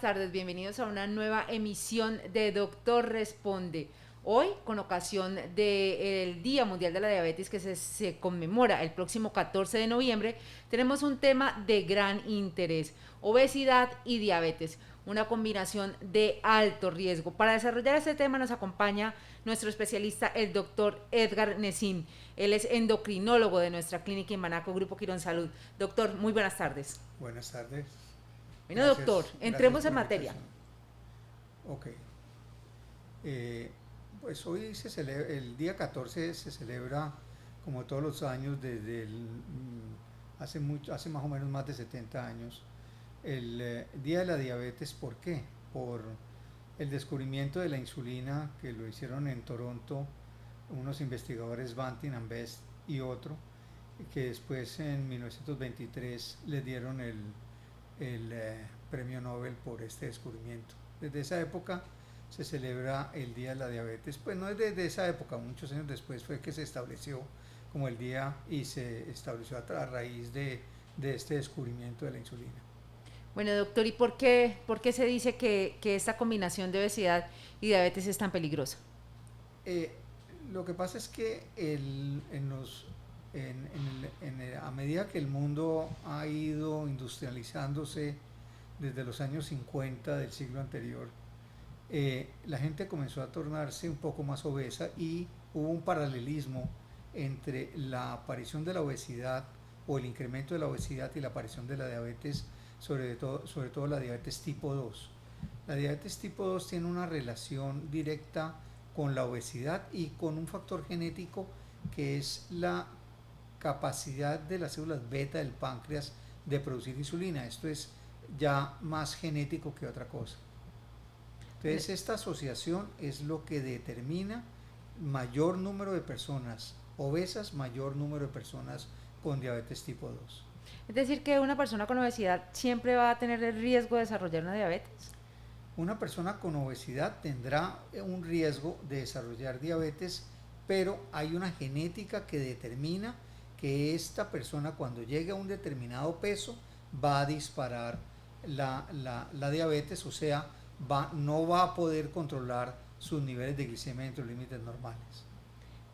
buenas tardes, bienvenidos a una nueva emisión de Doctor Responde. Hoy, con ocasión del Día Mundial de la Diabetes que se conmemora el próximo 14 de noviembre, tenemos un tema de gran interés: obesidad y diabetes, una combinación de alto riesgo. Para desarrollar este tema nos acompaña nuestro especialista, el doctor Edgar Nesim. Él es endocrinólogo de nuestra clínica Imbanaco, Grupo Quirón Salud. Doctor, muy buenas tardes. Buenas tardes. Bueno, doctor, Gracias entremos por en la materia. invitación. Ok. Pues hoy el día 14 se celebra, como todos los años, hace más o menos más de 70 años, el Día de la Diabetes. ¿Por qué? Por el descubrimiento de la insulina, que lo hicieron en Toronto unos investigadores, Banting and Best y otro, que después en 1923 les dieron el premio Nobel por este descubrimiento. Desde esa época se celebra el Día de la Diabetes. Pues no es desde esa época, muchos años después fue que se estableció como el día, y se estableció a raíz de este descubrimiento de la insulina. Bueno, doctor, ¿y por qué se dice que esta combinación de obesidad y diabetes es tan peligrosa? Eh, lo que pasa es que a medida que el mundo ha ido industrializándose desde los años 50 del siglo anterior, la gente comenzó a tornarse un poco más obesa, y hubo un paralelismo entre la aparición de la obesidad, o el incremento de la obesidad, y la aparición de la diabetes, sobre todo la diabetes tipo 2. La diabetes tipo 2 tiene una relación directa con la obesidad y con un factor genético, que es la capacidad de las células beta del páncreas de producir insulina. Esto es ya más genético que otra cosa. Entonces, esta asociación es lo que determina mayor número de personas obesas, mayor número de personas con diabetes tipo 2. Es decir, que una persona con obesidad siempre va a tener el riesgo de desarrollar una diabetes. Una persona con obesidad tendrá un riesgo de desarrollar diabetes, pero hay una genética que determina que esta persona, cuando llegue a un determinado peso, va a disparar la diabetes, o sea, no va a poder controlar sus niveles de glicemia dentro de límites normales.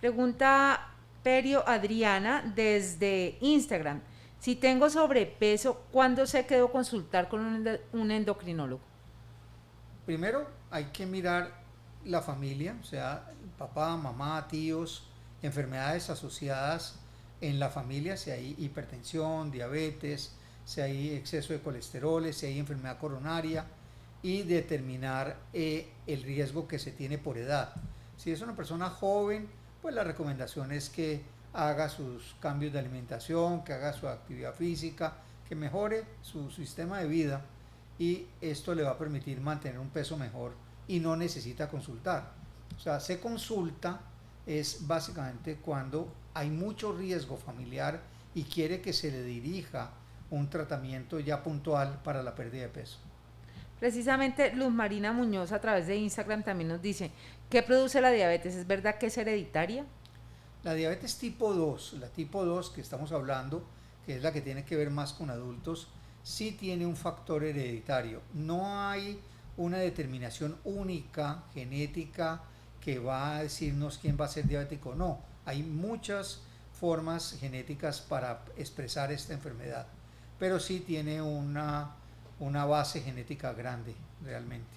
Pregunta Perio Adriana desde Instagram: si tengo sobrepeso, ¿cuándo sé que debo consultar con un endocrinólogo? Primero hay que mirar la familia, o sea, papá, mamá, tíos, enfermedades asociadas en la familia, si hay hipertensión, diabetes, si hay exceso de colesterol, si hay enfermedad coronaria, y determinar el riesgo que se tiene por edad. Si es una persona joven, pues la recomendación es que haga sus cambios de alimentación, que haga su actividad física, que mejore su sistema de vida, y esto le va a permitir mantener un peso mejor, y no necesita consultar. O sea, se consulta es básicamente cuando hay mucho riesgo familiar y quiere que se le dirija un tratamiento ya puntual para la pérdida de peso. Precisamente Luz Marina Muñoz a través de Instagram también nos dice: ¿qué produce la diabetes? ¿Es verdad que es hereditaria? La diabetes tipo 2, la tipo 2 que estamos hablando, que es la que tiene que ver más con adultos, sí tiene un factor hereditario. No hay una determinación única genética que va a decirnos quién va a ser diabético o no. Hay muchas formas genéticas para expresar esta enfermedad, pero sí tiene una base genética grande realmente.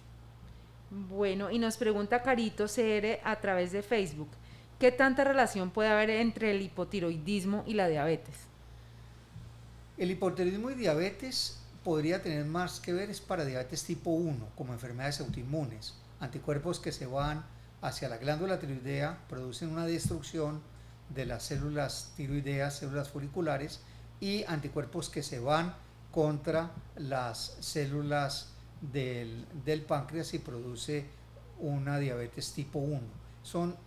Bueno, y nos pregunta Carito CR a través de Facebook: ¿qué tanta relación puede haber entre el hipotiroidismo y la diabetes? El hipotiroidismo y diabetes podría tener más que ver es para diabetes tipo 1, como enfermedades autoinmunes. Anticuerpos que se van hacia la glándula tiroidea producen una destrucción de las células tiroideas, células foliculares, y anticuerpos que se van contra las células del páncreas, y produce una diabetes tipo 1. Son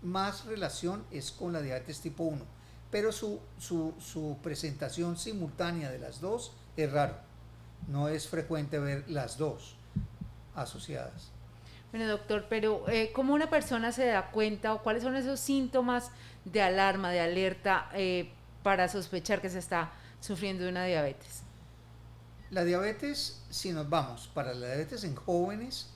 más relación es con la diabetes tipo 1, pero su presentación simultánea de las dos es raro. No es frecuente ver las dos asociadas. Bueno, doctor, pero ¿cómo una persona se da cuenta, o cuáles son esos síntomas de alarma, de alerta, para sospechar que se está sufriendo de una diabetes? La diabetes, si nos vamos para la diabetes en jóvenes,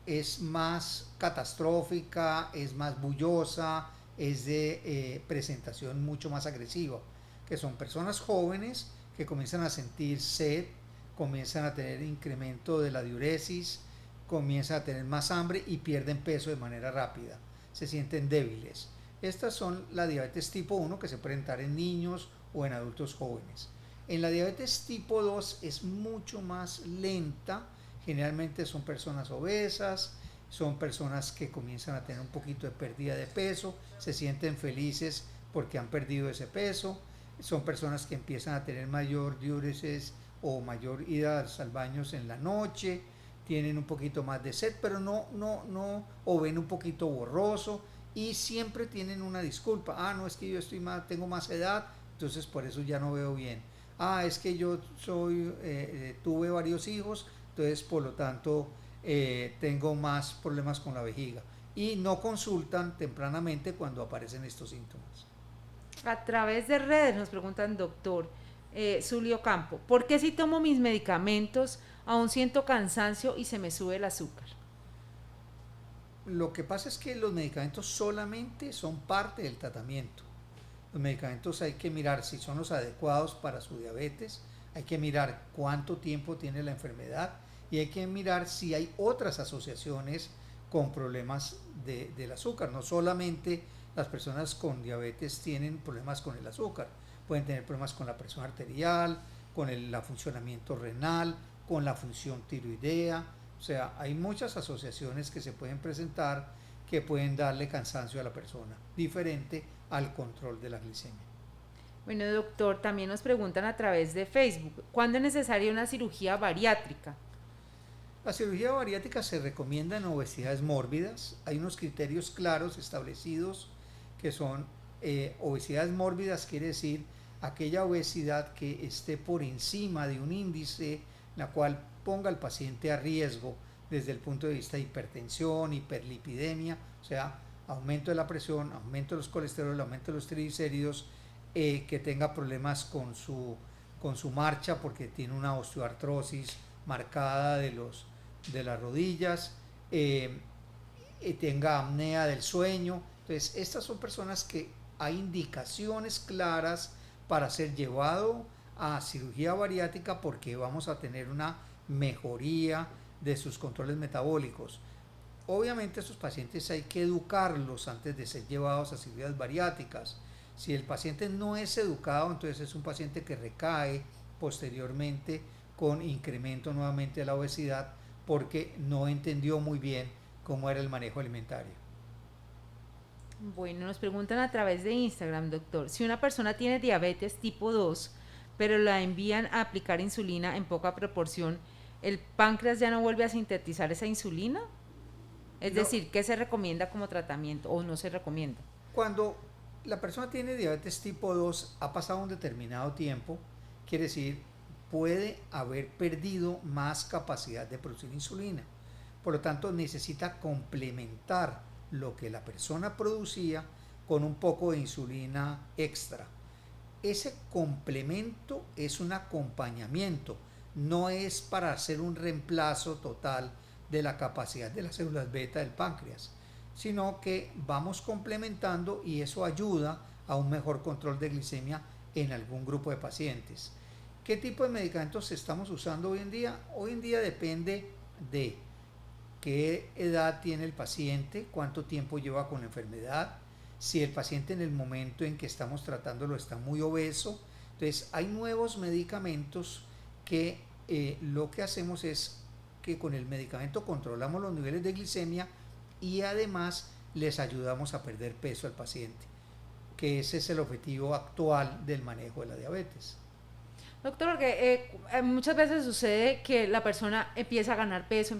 es más catastrófica, es más bullosa, es de presentación mucho más agresiva, que son personas jóvenes que comienzan a sentir sed, comienzan a tener incremento de la diuresis, comienzan a tener más hambre y pierden peso de manera rápida, se sienten débiles. Estas son la diabetes tipo 1 que se puede dar en niños o en adultos jóvenes. En la diabetes tipo 2 es mucho más lenta, generalmente son personas obesas, son personas que comienzan a tener un poquito de pérdida de peso, se sienten felices porque han perdido ese peso, son personas que empiezan a tener mayor diuresis o mayor ida al baño en la noche, tienen un poquito más de sed, pero no, o ven un poquito borroso y siempre tienen una disculpa. No, es que yo tengo más edad, entonces por eso ya no veo bien. Es que yo tuve varios hijos, entonces por lo tanto tengo más problemas con la vejiga. Y no consultan tempranamente cuando aparecen estos síntomas. A través de redes nos preguntan, doctor Zulio Campo, ¿por qué si tomo mis medicamentos aún siento cansancio y se me sube el azúcar? Lo que pasa es que los medicamentos solamente son parte del tratamiento. Los medicamentos hay que mirar si son los adecuados para su diabetes, hay que mirar cuánto tiempo tiene la enfermedad y hay que mirar si hay otras asociaciones con problemas del azúcar. No solamente las personas con diabetes tienen problemas con el azúcar, pueden tener problemas con la presión arterial, con el funcionamiento renal, con la función tiroidea. O sea, hay muchas asociaciones que se pueden presentar que pueden darle cansancio a la persona, diferente al control de la glicemia. Bueno, doctor, también nos preguntan a través de Facebook, ¿cuándo es necesaria una cirugía bariátrica? La cirugía bariátrica se recomienda en obesidades mórbidas. Hay unos criterios claros establecidos que son obesidades mórbidas, quiere decir aquella obesidad que esté por encima de un índice la cual ponga al paciente a riesgo desde el punto de vista de hipertensión, hiperlipidemia, o sea, aumento de la presión, aumento de los colesteroles, aumento de los triglicéridos, que tenga problemas con su marcha porque tiene una osteoartrosis marcada de las rodillas, tenga apnea del sueño. Entonces, estas son personas que hay indicaciones claras para ser llevado a cirugía bariátrica porque vamos a tener una mejoría de sus controles metabólicos. Obviamente estos pacientes hay que educarlos antes de ser llevados a cirugías bariátricas. Si el paciente no es educado, entonces es un paciente que recae posteriormente con incremento nuevamente de la obesidad porque no entendió muy bien cómo era el manejo alimentario. Bueno, nos preguntan a través de Instagram, doctor, si una persona tiene diabetes tipo 2, pero la envían a aplicar insulina en poca proporción, ¿el páncreas ya no vuelve a sintetizar esa insulina? Es decir, ¿qué se recomienda como tratamiento o no se recomienda? Cuando la persona tiene diabetes tipo 2, ha pasado un determinado tiempo, quiere decir, puede haber perdido más capacidad de producir insulina. Por lo tanto, necesita complementar lo que la persona producía con un poco de insulina extra. Ese complemento es un acompañamiento, no es para hacer un reemplazo total de la capacidad de las células beta del páncreas, sino que vamos complementando y eso ayuda a un mejor control de glicemia en algún grupo de pacientes. ¿Qué tipo de medicamentos estamos usando hoy en día? Hoy en día depende de qué edad tiene el paciente, cuánto tiempo lleva con la enfermedad, si el paciente en el momento en que estamos tratándolo está muy obeso. Entonces hay nuevos medicamentos que lo que hacemos es que con el medicamento controlamos los niveles de glicemia y además les ayudamos a perder peso al paciente, que ese es el objetivo actual del manejo de la diabetes. Doctor, porque muchas veces sucede que la persona empieza a ganar peso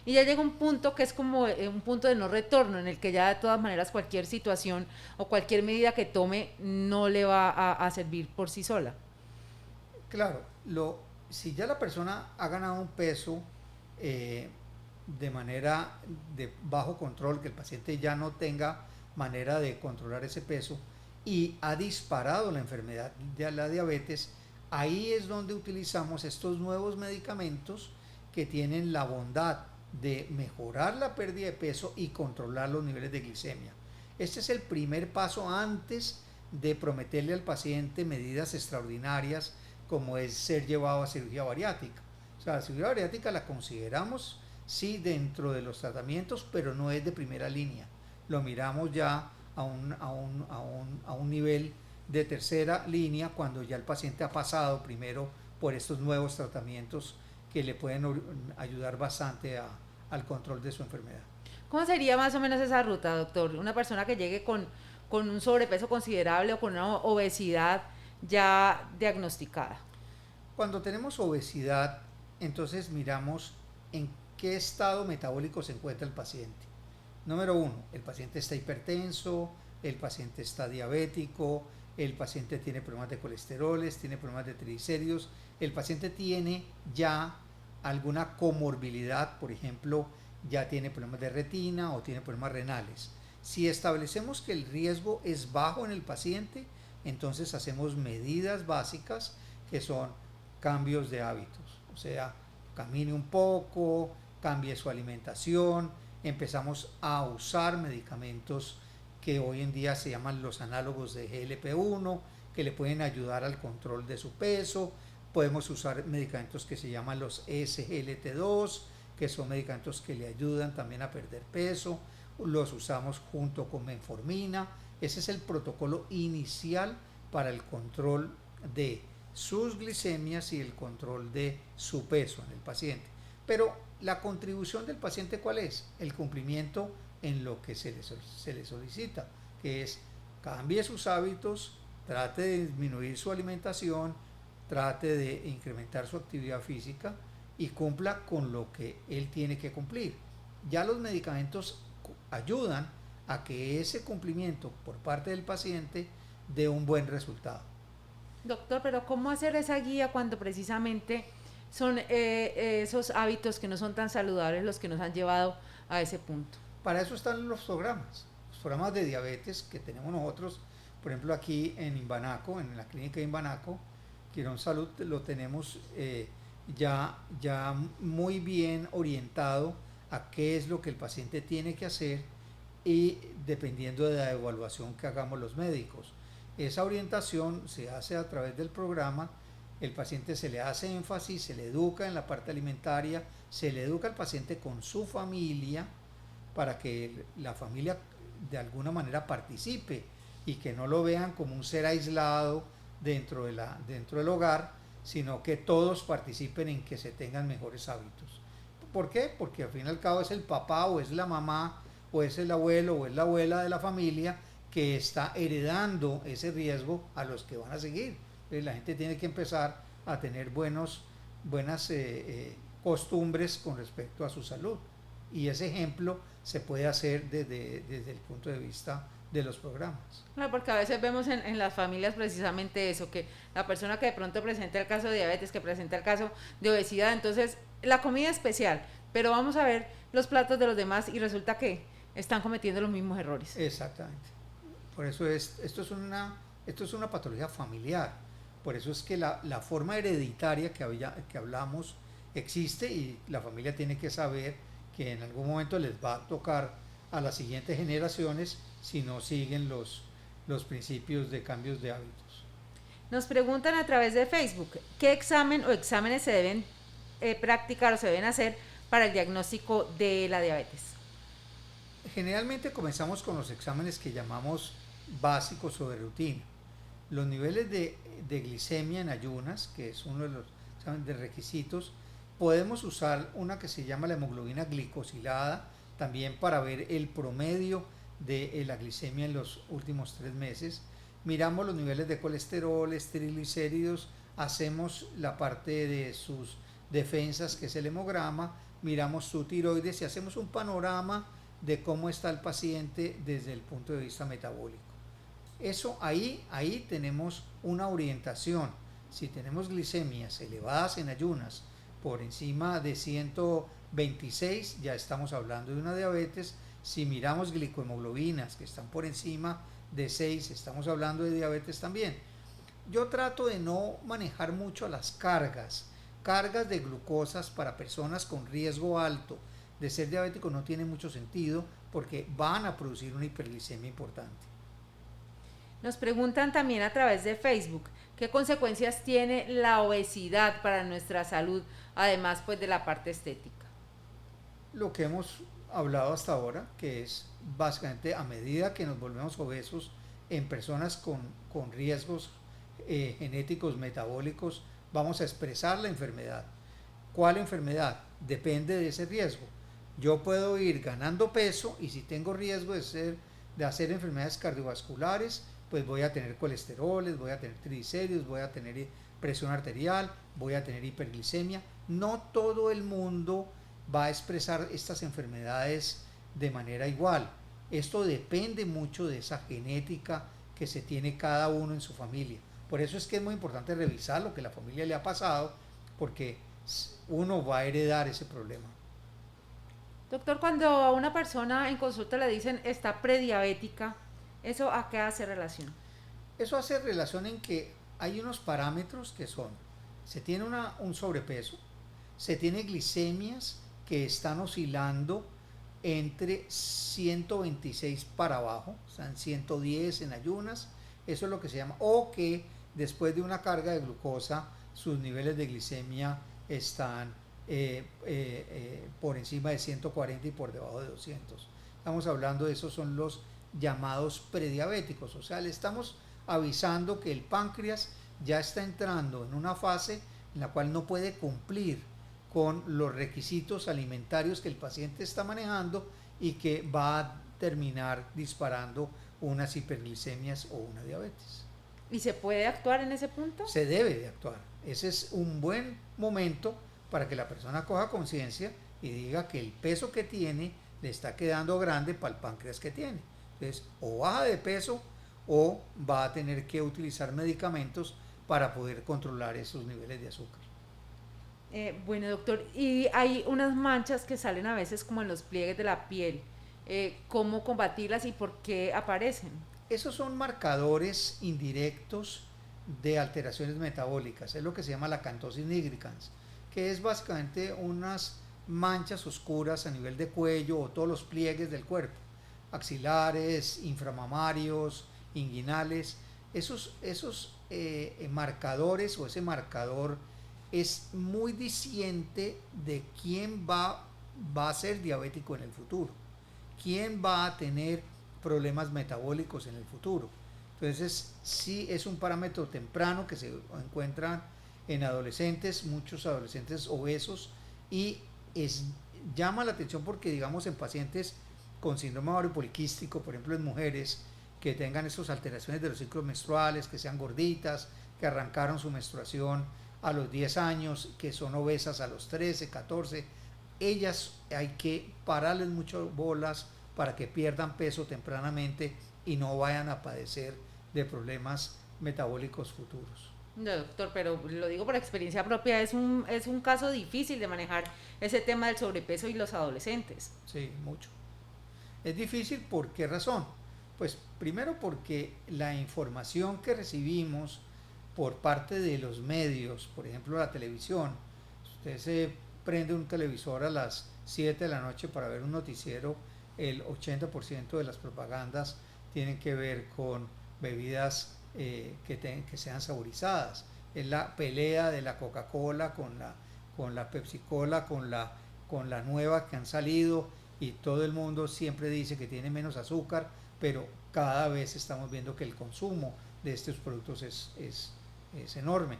y ya llega un punto que es como un punto de no retorno en el que ya de todas maneras cualquier situación o cualquier medida que tome no le va a servir por sí sola. Claro, si ya la persona ha ganado un peso de manera de bajo control, que el paciente ya no tenga manera de controlar ese peso y ha disparado la enfermedad de la diabetes, Ahí es donde utilizamos estos nuevos medicamentos que tienen la bondad de mejorar la pérdida de peso y controlar los niveles de glicemia. Este es el primer paso antes de prometerle al paciente medidas extraordinarias como es ser llevado a cirugía bariátrica. O sea, la cirugía bariátrica la consideramos sí dentro de los tratamientos, pero no es de primera línea. Lo miramos ya a un nivel de tercera línea cuando ya el paciente ha pasado primero por estos nuevos tratamientos que le pueden ayudar bastante al control de su enfermedad. ¿Cómo sería más o menos esa ruta, doctor? Una persona que llegue con un sobrepeso considerable o con una obesidad ya diagnosticada. Cuando tenemos obesidad, entonces miramos en qué estado metabólico se encuentra el paciente. Número uno, el paciente está hipertenso, el paciente está diabético, el paciente tiene problemas de colesteroles, tiene problemas de triglicéridos, el paciente tiene ya alguna comorbilidad, por ejemplo, ya tiene problemas de retina o tiene problemas renales. Si establecemos que el riesgo es bajo en el paciente, entonces hacemos medidas básicas que son cambios de hábitos, o sea, camine un poco, cambie su alimentación, empezamos a usar medicamentos que hoy en día se llaman los análogos de GLP-1, que le pueden ayudar al control de su peso. Podemos usar medicamentos que se llaman los SGLT2, que son medicamentos que le ayudan también a perder peso. Los usamos junto con metformina. Ese es el protocolo inicial para el control de sus glicemias y el control de su peso en el paciente. Pero la contribución del paciente, ¿cuál es? El cumplimiento en lo que se le solicita, que es cambie sus hábitos, trate de disminuir su alimentación, trate de incrementar su actividad física y cumpla con lo que él tiene que cumplir. Ya los medicamentos ayudan a que ese cumplimiento por parte del paciente dé un buen resultado. Doctor, pero ¿cómo hacer esa guía cuando precisamente son esos hábitos que no son tan saludables los que nos han llevado a ese punto? Para eso están los programas de diabetes que tenemos nosotros, por ejemplo aquí en Imbanaco, en la clínica de Imbanaco, Quirón Salud, lo tenemos ya muy bien orientado a qué es lo que el paciente tiene que hacer y dependiendo de la evaluación que hagamos los médicos. Esa orientación se hace a través del programa, el paciente se le hace énfasis, se le educa en la parte alimentaria, se le educa al paciente con su familia para que la familia de alguna manera participe y que no lo vean como un ser aislado dentro del hogar, sino que todos participen en que se tengan mejores hábitos. ¿Por qué? Porque al fin y al cabo es el papá o es la mamá o es el abuelo o es la abuela de la familia que está heredando ese riesgo a los que van a seguir. Entonces, la gente tiene que empezar a tener buenas costumbres con respecto a su salud. Y ese ejemplo se puede hacer desde el punto de vista de los programas. Claro, porque a veces vemos en las familias precisamente eso, que la persona que de pronto presenta el caso de diabetes, que presenta el caso de obesidad, entonces la comida especial, pero vamos a ver los platos de los demás y resulta que están cometiendo los mismos errores. Exactamente. Por eso esto es una patología familiar. Por eso es que la forma hereditaria que hablamos existe y la familia tiene que saber que en algún momento les va a tocar a las siguientes generaciones si no siguen los principios de cambios de hábitos. Nos preguntan a través de Facebook, ¿qué examen o exámenes se deben practicar o se deben hacer para el diagnóstico de la diabetes? Generalmente comenzamos con los exámenes que llamamos básicos o de rutina. Los niveles de glicemia en ayunas, que es uno de los exámenes de requisitos, podemos usar una que se llama la hemoglobina glicosilada, también para ver el promedio de la glicemia en los últimos 3 meses. Miramos los niveles de colesterol, triglicéridos, hacemos la parte de sus defensas, que es el hemograma, miramos su tiroides y hacemos un panorama de cómo está el paciente desde el punto de vista metabólico. Eso ahí tenemos una orientación. Si tenemos glicemias elevadas en ayunas por encima de 126, ya estamos hablando de una diabetes. Si miramos glicohemoglobinas que están por encima de 6, estamos hablando de diabetes también. Yo trato de no manejar mucho las cargas de glucosas para personas con riesgo alto de ser diabético no tiene mucho sentido porque van a producir una hiperglicemia importante. Nos preguntan también a través de Facebook qué consecuencias tiene la obesidad para nuestra salud, además pues de la parte estética. Lo que hemos hablado hasta ahora, que es básicamente a medida que nos volvemos obesos en personas con riesgos genéticos, metabólicos, vamos a expresar la enfermedad. ¿Cuál enfermedad? Depende de ese riesgo. Yo puedo ir ganando peso y si tengo riesgo de hacer enfermedades cardiovasculares, pues voy a tener colesteroles, voy a tener triglicéridos, voy a tener presión arterial, voy a tener hiperglicemia. No todo el mundo va a expresar estas enfermedades de manera igual. Esto depende mucho de esa genética que se tiene cada uno en su familia. Por eso es que es muy importante revisar lo que la familia le ha pasado, porque uno va a heredar ese problema. Doctor, cuando a una persona en consulta le dicen está prediabética, ¿eso a qué hace relación? Eso hace relación en que hay unos parámetros que son, se tiene un sobrepeso, se tiene glicemias que están oscilando entre 126 para abajo, o sea, en 110 en ayunas, eso es lo que se llama, o que después de una carga de glucosa sus niveles de glicemia están por encima de 140 y por debajo de 200. Estamos hablando de esos son los llamados prediabéticos, o sea, le estamos avisando que el páncreas ya está entrando en una fase en la cual no puede cumplir con los requisitos alimentarios que el paciente está manejando y que va a terminar disparando unas hiperglicemias o una diabetes. ¿Y se puede actuar en ese punto? Se debe de actuar. Ese es un buen momento para que la persona coja conciencia y diga que el peso que tiene le está quedando grande para el páncreas que tiene. Entonces, o baja de peso o va a tener que utilizar medicamentos para poder controlar esos niveles de azúcar. Bueno, doctor, y hay unas manchas que salen a veces como en los pliegues de la piel. ¿Cómo combatirlas y por qué aparecen? Esos son marcadores indirectos de alteraciones metabólicas. Es lo que se llama la acantosis nigricans, que es básicamente unas manchas oscuras a nivel de cuello o todos los pliegues del cuerpo, axilares, inframamarios, inguinales. Esos marcadores o ese marcador es muy diciente de quién va a ser diabético en el futuro, quién va a tener problemas metabólicos en el futuro. Entonces, sí es un parámetro temprano que se encuentra en adolescentes, muchos adolescentes obesos, y llama la atención porque, digamos, en pacientes con síndrome ovario poliquístico, por ejemplo, en mujeres que tengan esas alteraciones de los ciclos menstruales, que sean gorditas, que arrancaron su menstruación a los 10 años, que son obesas a los 13, 14, ellas hay que pararles mucho bolas para que pierdan peso tempranamente y no vayan a padecer de problemas metabólicos futuros. No, doctor, pero lo digo por experiencia propia, es un caso difícil de manejar ese tema del sobrepeso y los adolescentes. Sí, mucho. Es difícil, ¿por qué razón? Pues primero porque la información que recibimos por parte de los medios, por ejemplo la televisión, usted se prende un televisor a las 7 de la noche para ver un noticiero, el 80% de las propagandas tienen que ver con bebidas que sean saborizadas. Es la pelea de la Coca-Cola con la Pepsi-Cola, con la nueva que han salido, y todo el mundo siempre dice que tiene menos azúcar, pero cada vez estamos viendo que el consumo de estos productos es enorme.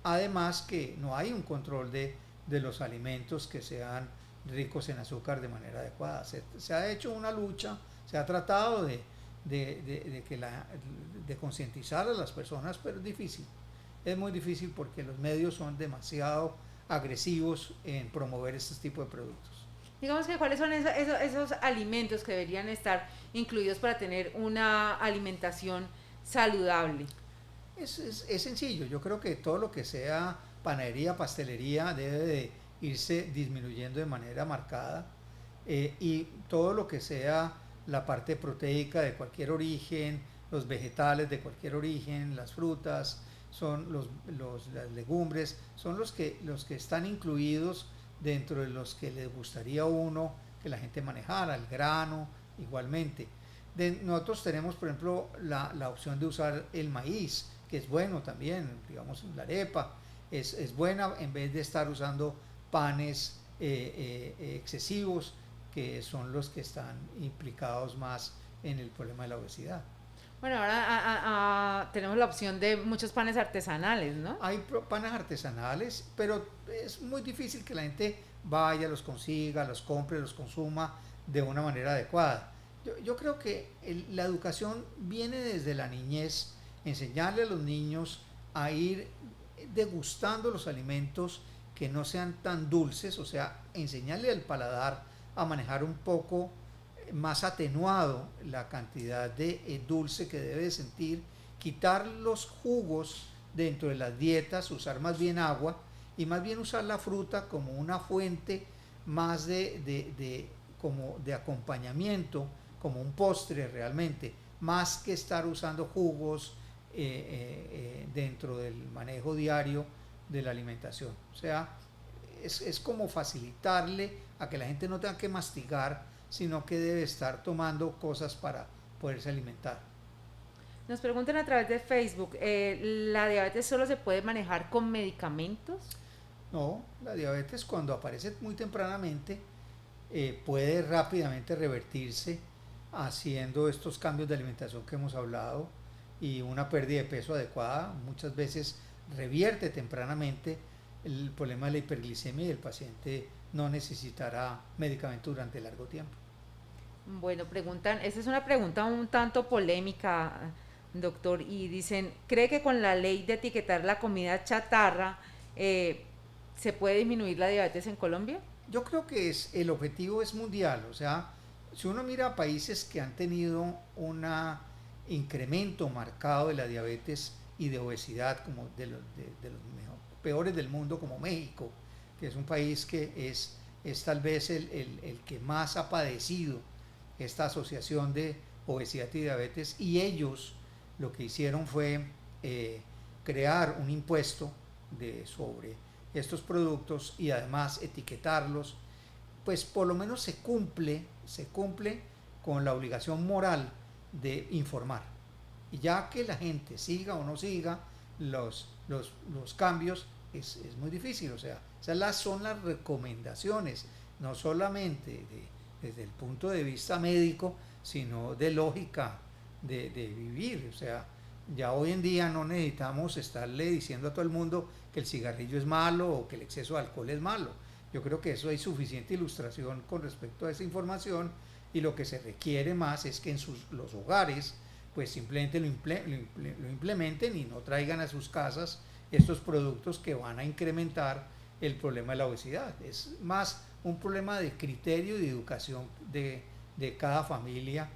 Además que no hay un control de los alimentos que sean ricos en azúcar de manera adecuada. Se ha hecho una lucha, se ha tratado de concientizar a las personas, pero es difícil. Es muy difícil porque los medios son demasiado agresivos en promover este tipo de productos. Digamos que cuáles son esos alimentos que deberían estar incluidos para tener una alimentación saludable. Es sencillo, yo creo que todo lo que sea panadería, pastelería debe de irse disminuyendo de manera marcada, y todo lo que sea la parte proteica de cualquier origen, los vegetales de cualquier origen, las frutas, son las legumbres, son los que están incluidos dentro de los que les gustaría a uno que la gente manejara, el grano igualmente. Nosotros tenemos, por ejemplo, la opción de usar el maíz, que es bueno también, digamos, la arepa es buena en vez de estar usando panes excesivos, que son los que están implicados más en el problema de la obesidad. Bueno, ahora tenemos la opción de muchos panes artesanales, ¿no? Hay panes artesanales, pero es muy difícil que la gente vaya, los consiga, los compre, los consuma de una manera adecuada. Yo creo que la educación viene desde la niñez, enseñarle a los niños a ir degustando los alimentos que no sean tan dulces, o sea, enseñarle al paladar a manejar un poco más atenuado la cantidad de dulce que debe sentir, quitar los jugos dentro de las dietas, usar más bien agua y más bien usar la fruta como una fuente más como de acompañamiento, como un postre realmente, más que estar usando jugos dentro del manejo diario de la alimentación. O sea, es como facilitarle a que la gente no tenga que mastigar, sino que debe estar tomando cosas para poderse alimentar. Nos preguntan a través de Facebook, ¿la diabetes solo se puede manejar con medicamentos? No, la diabetes cuando aparece muy tempranamente puede rápidamente revertirse haciendo estos cambios de alimentación que hemos hablado y una pérdida de peso adecuada. Muchas veces revierte tempranamente el problema de la hiperglicemia y el paciente no necesitará medicamento durante largo tiempo. Bueno, preguntan, esta es una pregunta un tanto polémica, doctor, y dicen, ¿cree que con la ley de etiquetar la comida chatarra se puede disminuir la diabetes en Colombia? Yo creo que el objetivo es mundial, o sea, si uno mira países que han tenido un incremento marcado de la diabetes y de obesidad, como de los peores del mundo, como México, que es un país que es tal vez el que más ha padecido esta asociación de obesidad y diabetes, y ellos lo que hicieron fue crear un impuesto sobre estos productos y además etiquetarlos, pues por lo menos se cumple con la obligación moral de informar. Y ya que la gente siga o no siga los cambios, es muy difícil. O sea, esas son las recomendaciones, no solamente desde el punto de vista médico, sino de lógica de vivir. O sea, ya hoy en día no necesitamos estarle diciendo a todo el mundo que el cigarrillo es malo o que el exceso de alcohol es malo. Yo creo que eso hay suficiente ilustración con respecto a esa información, y lo que se requiere más es que en los hogares pues simplemente lo implementen y no traigan a sus casas estos productos que van a incrementar el problema de la obesidad. Es más un problema de criterio y de educación de cada familia,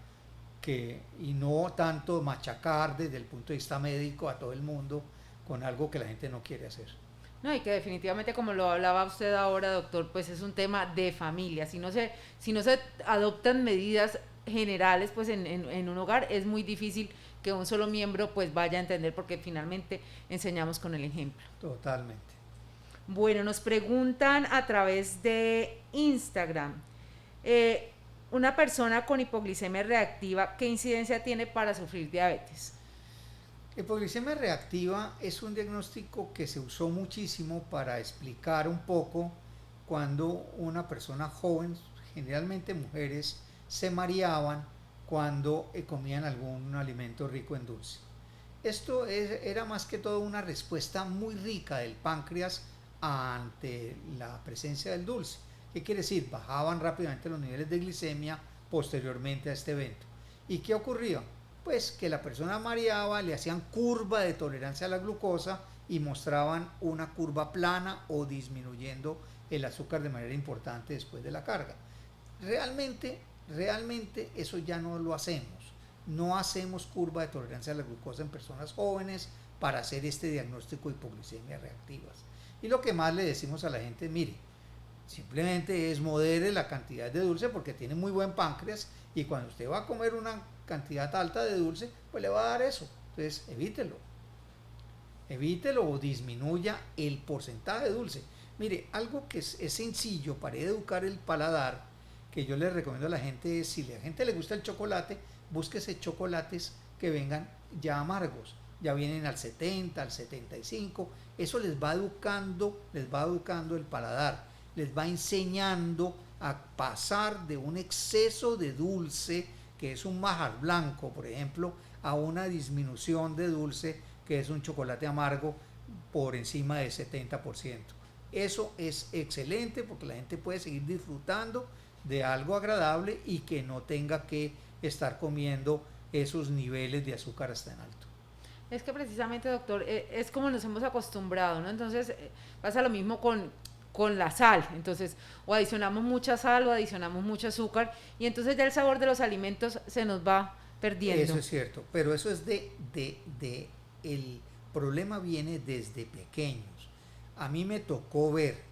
y no tanto machacar desde el punto de vista médico a todo el mundo con algo que la gente no quiere hacer. No, y que definitivamente, como lo hablaba usted ahora, doctor, pues es un tema de familia. Si no se adoptan medidas generales pues en un hogar, es muy difícil que un solo miembro pues vaya a entender, porque finalmente enseñamos con el ejemplo. Totalmente. Bueno, nos preguntan a través de Instagram, una persona con hipoglicemia reactiva, ¿qué incidencia tiene para sufrir diabetes? Hipoglicemia reactiva es un diagnóstico que se usó muchísimo para explicar un poco cuando una persona joven, generalmente mujeres, se mareaban cuando comían algún alimento rico en dulce. Esto era más que todo una respuesta muy rica del páncreas ante la presencia del dulce. ¿Qué quiere decir? Bajaban rápidamente los niveles de glicemia posteriormente a este evento. ¿Y qué ocurría? Pues que la persona mareaba, le hacían curva de tolerancia a la glucosa y mostraban una curva plana o disminuyendo el azúcar de manera importante después de la carga. Realmente eso ya no lo hacemos. No hacemos curva de tolerancia a la glucosa en personas jóvenes para hacer este diagnóstico de hipoglicemia reactivas. Y lo que más le decimos a la gente, mire, simplemente es modere la cantidad de dulce porque tiene muy buen páncreas, y cuando usted va a comer una cantidad alta de dulce, pues le va a dar eso. Entonces, evítelo. evítelo o disminuya el porcentaje de dulce. Mire, algo que es sencillo para educar el paladar, que yo le recomiendo a la gente es, si a la gente le gusta el chocolate, búsquese chocolates que vengan ya amargos, ya vienen al 70, al 75, eso les va educando el paladar, les va enseñando a pasar de un exceso de dulce, que es un manjar blanco, por ejemplo, a una disminución de dulce, que es un chocolate amargo por encima del 70%. Eso es excelente porque la gente puede seguir disfrutando de algo agradable y que no tenga que estar comiendo esos niveles de azúcar tan alto. Es que precisamente, doctor, es como nos hemos acostumbrado, ¿no? Entonces pasa lo mismo con la sal. Entonces, o adicionamos mucha sal o adicionamos mucho azúcar y entonces ya el sabor de los alimentos se nos va perdiendo. Eso es cierto, pero eso es el problema viene desde pequeños. A mí me tocó ver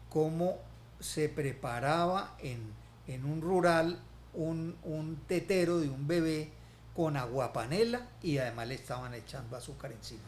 cómo se preparaba en un rural un tetero de un bebé con aguapanela y además le estaban echando azúcar encima.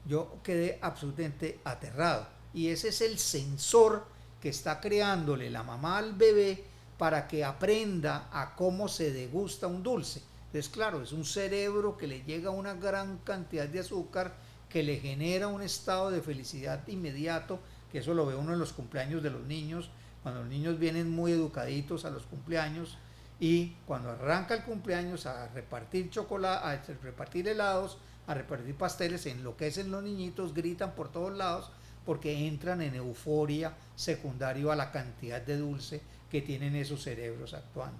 Yo quedé absolutamente aterrado y ese es el sensor que está creándole la mamá al bebé para que aprenda a cómo se degusta un dulce. Entonces, claro, es un cerebro que le llega una gran cantidad de azúcar que le genera un estado de felicidad inmediato, que eso lo ve uno en los cumpleaños de los niños, cuando los niños vienen muy educaditos a los cumpleaños y cuando arranca el cumpleaños a repartir chocolate, a repartir helados, a repartir pasteles, se enloquecen los niñitos, gritan por todos lados porque entran en euforia secundario a la cantidad de dulce que tienen esos cerebros actuando.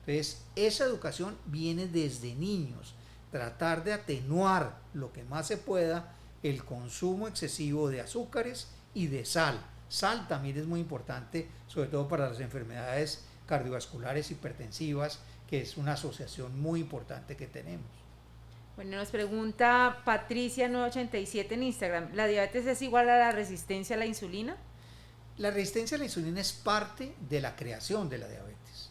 Entonces, esa educación viene desde niños, tratar de atenuar lo que más se pueda el consumo excesivo de azúcares y de sal. Sal también es muy importante, sobre todo para las enfermedades cardiovasculares hipertensivas, que es una asociación muy importante que tenemos. Bueno, nos pregunta Patricia 987 en Instagram, ¿la diabetes es igual a la resistencia a la insulina? La resistencia a la insulina es parte de la creación de la diabetes.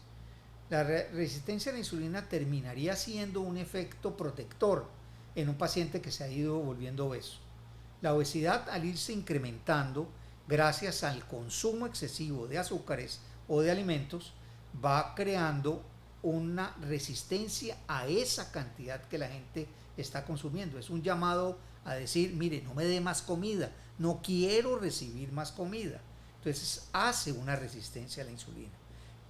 La resistencia a la insulina terminaría siendo un efecto protector en un paciente que se ha ido volviendo obeso. La obesidad, al irse incrementando gracias al consumo excesivo de azúcares o de alimentos, va creando una resistencia a esa cantidad que la gente está consumiendo. Es un llamado a decir, mire, no me dé más comida, no quiero recibir más comida. Entonces hace una resistencia a la insulina.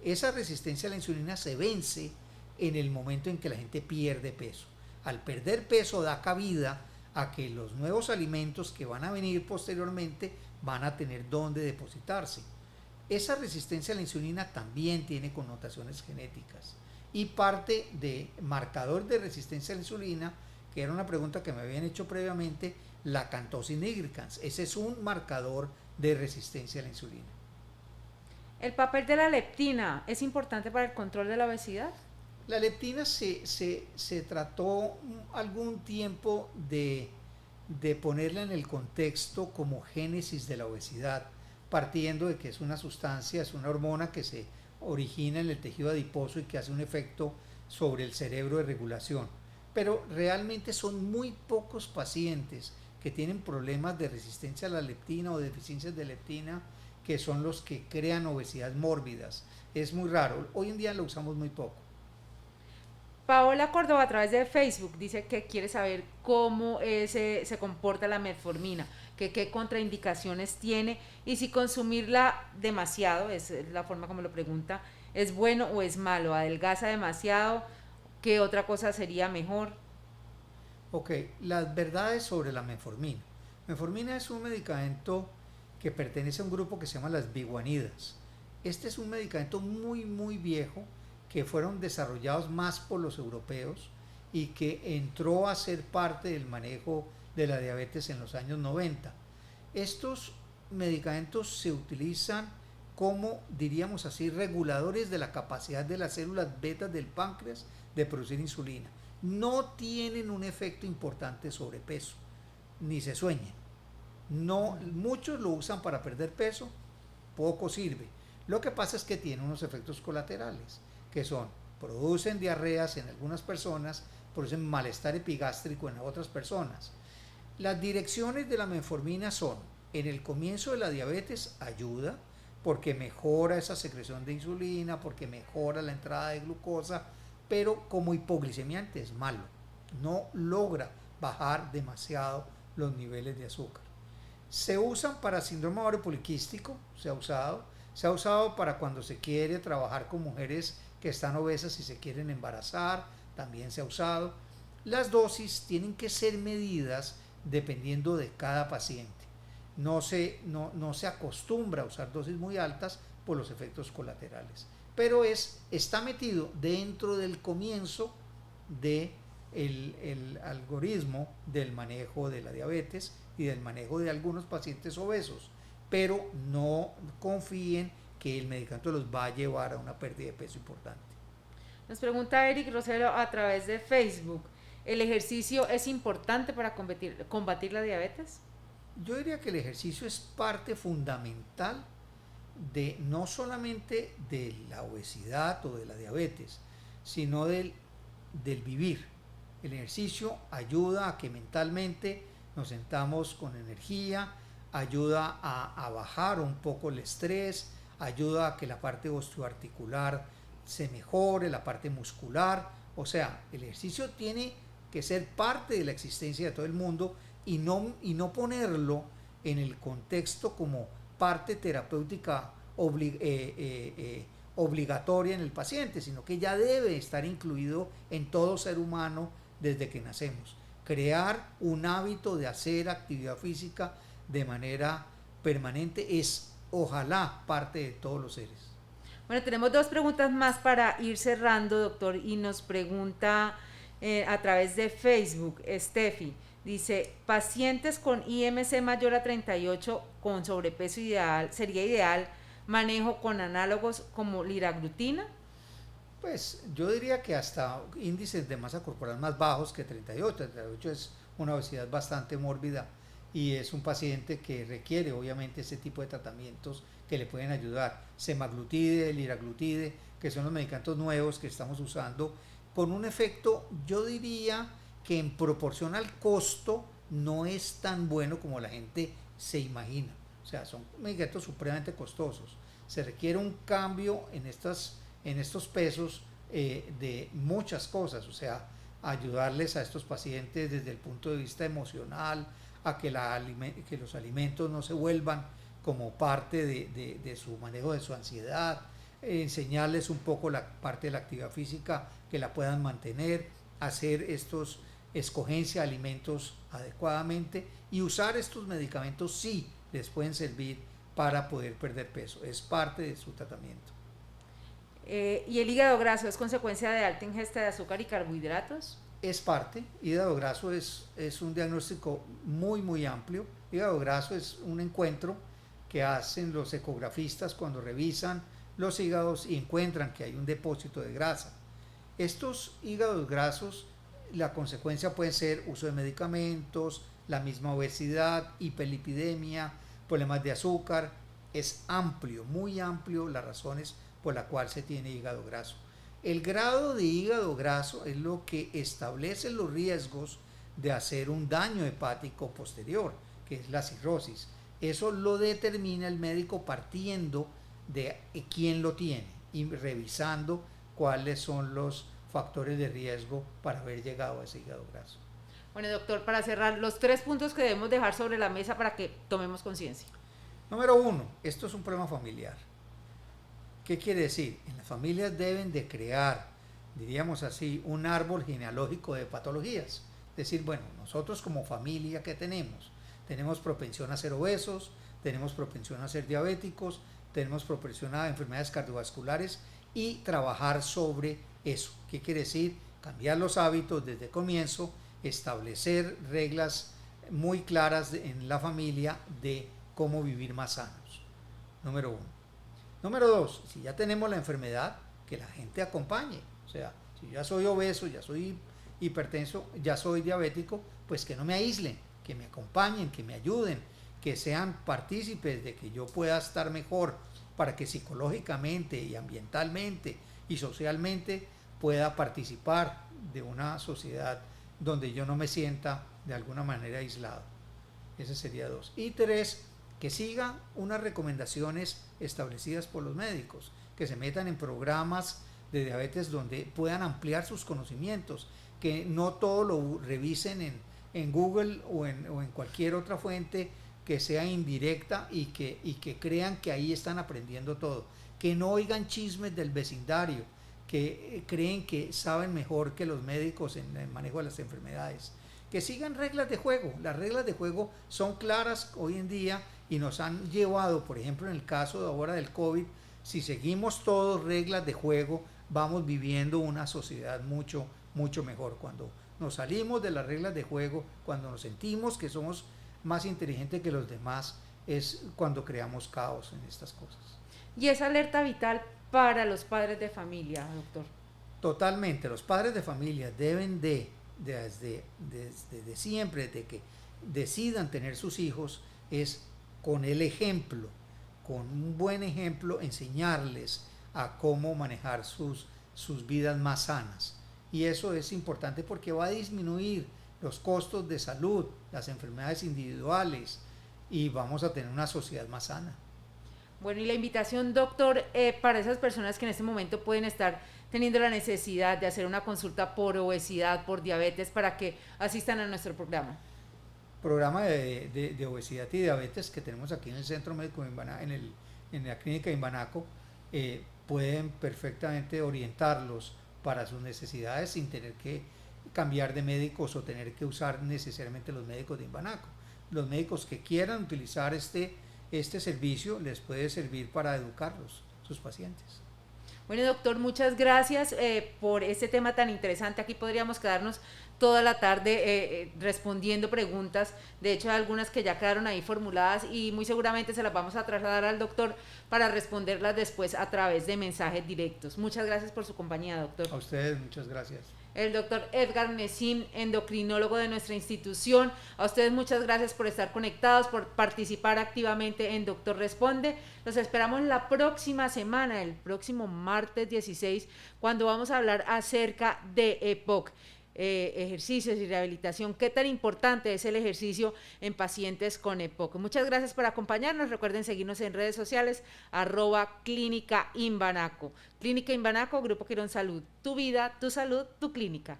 Esa resistencia a la insulina se vence en el momento en que la gente pierde peso. Al perder peso da cabida a que los nuevos alimentos que van a venir posteriormente van a tener dónde depositarse. Esa resistencia a la insulina también tiene connotaciones genéticas y parte de marcador de resistencia a la insulina, que era una pregunta que me habían hecho previamente, la acanthosis nigricans. Ese es un marcador de resistencia a la insulina. ¿El papel de la leptina es importante para el control de la obesidad? La leptina se trató algún tiempo de ponerla en el contexto como génesis de la obesidad, partiendo de que es una sustancia, es una hormona que se origina en el tejido adiposo y que hace un efecto sobre el cerebro de regulación. Pero realmente son muy pocos pacientes que tienen problemas de resistencia a la leptina o deficiencias de leptina que son los que crean obesidad mórbidas. Es muy raro, hoy en día lo usamos muy poco. Paola Córdoba a través de Facebook dice que quiere saber cómo se comporta la metformina, que qué contraindicaciones tiene y si consumirla demasiado, es la forma como lo pregunta, es bueno o es malo, adelgaza demasiado, qué otra cosa sería mejor. Ok, las verdades sobre la metformina. Metformina es un medicamento que pertenece a un grupo que se llama las biguanidas. Este es un medicamento muy viejo que fueron desarrollados más por los europeos y que entró a ser parte del manejo de la diabetes en los años 90. Estos medicamentos se utilizan como, diríamos así, reguladores de la capacidad de las células beta del páncreas de producir insulina. No tienen un efecto importante sobre peso, ni se sueñen. No, muchos lo usan para perder peso, poco sirve. Lo que pasa es que tiene unos efectos colaterales, que son, producen diarreas en algunas personas, producen malestar epigástrico en otras personas. Las direcciones de la metformina son, en el comienzo de la diabetes ayuda porque mejora esa secreción de insulina, porque mejora la entrada de glucosa, pero como hipoglicemiante es malo, no logra bajar demasiado los niveles de azúcar. Se usan para síndrome ovario poliquístico, se ha usado para cuando se quiere trabajar con mujeres que están obesas y se quieren embarazar, también se ha usado. Las dosis tienen que ser medidas dependiendo de cada paciente. No se acostumbra a usar dosis muy altas por los efectos colaterales, pero está metido dentro del comienzo del algoritmo del manejo de la diabetes y del manejo de algunos pacientes obesos, pero no confíen que el medicamento los va a llevar a una pérdida de peso importante. Nos pregunta Eric Rosero a través de Facebook, ¿el ejercicio es importante para combatir la diabetes? Yo diría que el ejercicio es parte fundamental de no solamente de la obesidad o de la diabetes, sino del vivir. El ejercicio ayuda a que mentalmente nos sentamos con energía, ayuda a bajar un poco el estrés, ayuda a que la parte osteoarticular se mejore, la parte muscular. O sea, el ejercicio tiene que ser parte de la existencia de todo el mundo y no ponerlo en el contexto como parte terapéutica obligatoria en el paciente, sino que ya debe estar incluido en todo ser humano desde que nacemos. Crear un hábito de hacer actividad física de manera permanente es, ojalá, parte de todos los seres. Bueno, tenemos dos preguntas más para ir cerrando, doctor, y nos pregunta a través de Facebook, Steffi, dice, pacientes con IMC mayor a 38 con sobrepeso ideal, ¿sería ideal manejo con análogos como liraglutida? Pues yo diría que hasta índices de masa corporal más bajos que 38, 38 es una obesidad bastante mórbida y es un paciente que requiere obviamente ese tipo de tratamientos que le pueden ayudar, semaglutide, liraglutide, que son los medicamentos nuevos que estamos usando, con un efecto, yo diría que en proporción al costo no es tan bueno como la gente se imagina. O sea, son medicamentos supremamente costosos. Se requiere un cambio en estos pesos de muchas cosas, o sea, ayudarles a estos pacientes desde el punto de vista emocional, a que los alimentos no se vuelvan como parte de su manejo de su ansiedad, enseñarles un poco la parte de la actividad física, que la puedan mantener, hacer escogencia de alimentos adecuadamente y usar estos medicamentos sí les pueden servir para poder perder peso, es parte de su tratamiento. ¿Y el hígado graso es consecuencia de alta ingesta de azúcar y carbohidratos? Es parte, hígado graso es un diagnóstico muy amplio. Hígado graso es un encuentro que hacen los ecografistas cuando revisan los hígados y encuentran que hay un depósito de grasa. Estos hígados grasos, la consecuencia puede ser uso de medicamentos, la misma obesidad, hiperlipidemia, problemas de azúcar. Es amplio, muy amplio las razones por las cuales se tiene hígado graso. El grado de hígado graso es lo que establece los riesgos de hacer un daño hepático posterior, que es la cirrosis. Eso lo determina el médico partiendo de quién lo tiene y revisando cuáles son los factores de riesgo para haber llegado a ese hígado graso. Bueno, doctor, para cerrar, los 3 puntos que debemos dejar sobre la mesa para que tomemos conciencia. Número 1, esto es un problema familiar. ¿Qué quiere decir? En las familias deben de crear, diríamos así, un árbol genealógico de patologías. Es decir, bueno, nosotros como familia, ¿qué tenemos? Tenemos propensión a ser obesos, tenemos propensión a ser diabéticos, tenemos propensión a enfermedades cardiovasculares y trabajar sobre eso. ¿Qué quiere decir? Cambiar los hábitos desde el comienzo, establecer reglas muy claras en la familia de cómo vivir más sanos. Número 1. Número 2, si ya tenemos la enfermedad, que la gente acompañe. O sea, si ya soy obeso, ya soy hipertenso, ya soy diabético, pues que no me aíslen, que me acompañen, que me ayuden, que sean partícipes de que yo pueda estar mejor para que psicológicamente y ambientalmente y socialmente pueda participar de una sociedad donde yo no me sienta de alguna manera aislado. Ese sería 2. Y 3, que sigan unas recomendaciones establecidas por los médicos, que se metan en programas de diabetes donde puedan ampliar sus conocimientos, que no todo lo revisen en Google o en cualquier otra fuente que sea indirecta y que crean que ahí están aprendiendo todo, que no oigan chismes del vecindario, que creen que saben mejor que los médicos en el manejo de las enfermedades, que sigan reglas de juego. Las reglas de juego son claras hoy en día y nos han llevado, por ejemplo, en el caso de ahora del COVID, si seguimos todos reglas de juego, vamos viviendo una sociedad mucho mejor. Cuando nos salimos de las reglas de juego, cuando nos sentimos que somos más inteligentes que los demás, es cuando creamos caos en estas cosas. Y esa alerta vital para los padres de familia, doctor. Totalmente, los padres de familia deben desde siempre, de que decidan tener sus hijos, es con el ejemplo, con un buen ejemplo, enseñarles a cómo manejar sus vidas más sanas. Y eso es importante porque va a disminuir los costos de salud, las enfermedades individuales, y vamos a tener una sociedad más sana. Bueno, y la invitación, doctor, para esas personas que en este momento pueden estar teniendo la necesidad de hacer una consulta por obesidad, por diabetes, para que asistan a nuestro programa. Programa de obesidad y diabetes que tenemos aquí en el Centro Médico en la clínica Imbanaco, pueden perfectamente orientarlos para sus necesidades sin tener que cambiar de médicos o tener que usar necesariamente los médicos de Imbanaco. Los médicos que quieran utilizar este servicio les puede servir para educarlos, sus pacientes. Bueno, doctor, muchas gracias por este tema tan interesante. Aquí podríamos quedarnos toda la tarde respondiendo preguntas. De hecho, hay algunas que ya quedaron ahí formuladas y muy seguramente se las vamos a trasladar al doctor para responderlas después a través de mensajes directos. Muchas gracias por su compañía, doctor. A ustedes, muchas gracias. El doctor Edgar Nesim, endocrinólogo de nuestra institución. A ustedes muchas gracias por estar conectados, por participar activamente en Doctor Responde. Los esperamos la próxima semana, el próximo martes 16, cuando vamos a hablar acerca de EPOC, ejercicios y rehabilitación. Qué tan importante es el ejercicio en pacientes con EPOC. Muchas gracias por acompañarnos. Recuerden seguirnos en redes sociales, @Clínica Imbanaco. Clínica Imbanaco, Grupo Quirón Salud. Tu vida, tu salud, tu clínica.